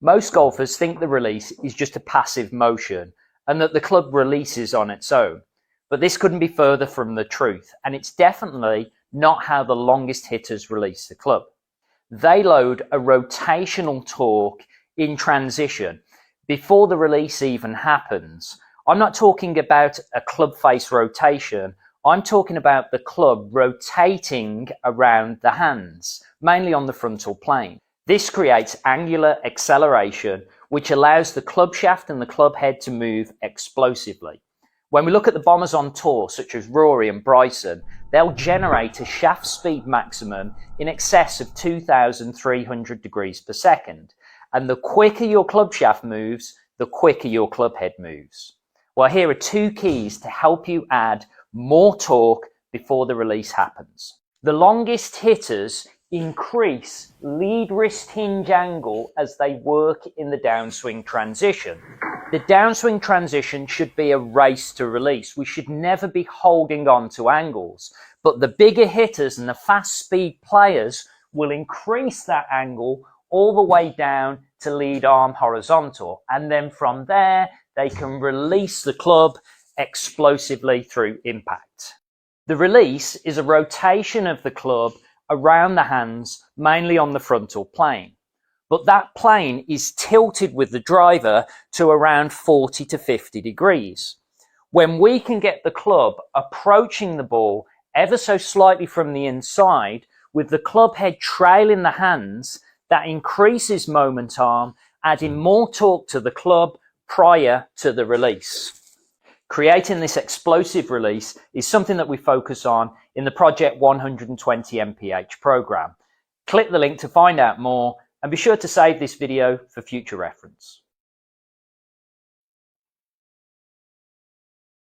Most golfers think the release is just a passive motion and that the club releases on its own. But this couldn't be further from the truth, and it's definitely not how the longest hitters release the club. They load a rotational torque in transition before the release even happens. I'm not talking about a club face rotation. I'm talking about the club rotating around the hands, mainly on the frontal plane. This creates angular acceleration, which allows the club shaft and the club head to move explosively. When we look at the bombers on tour, such as Rory and Bryson, they'll generate a shaft speed maximum in excess of 2,300 degrees per second. And the quicker your club shaft moves, the quicker your club head moves. Well, here are two keys to help you add more torque before the release happens. The longest hitters increase lead wrist hinge angle as they work in the downswing transition. The downswing transition should be a race to release. We should never be holding on to angles, but the bigger hitters and the fast speed players will increase that angle all the way down to lead arm horizontal, and then from there they can release the club explosively through impact. The release is a rotation of the club around the hands, mainly on the frontal plane. But that plane is tilted with the driver to around 40 to 50 degrees. When we can get the club approaching the ball ever so slightly from the inside, with the club head trailing the hands, that increases moment arm, adding more torque to the club prior to the release. Creating this explosive release is something that we focus on in the Project 120 mph program. Click the link to find out more, and be sure to save this video for future reference.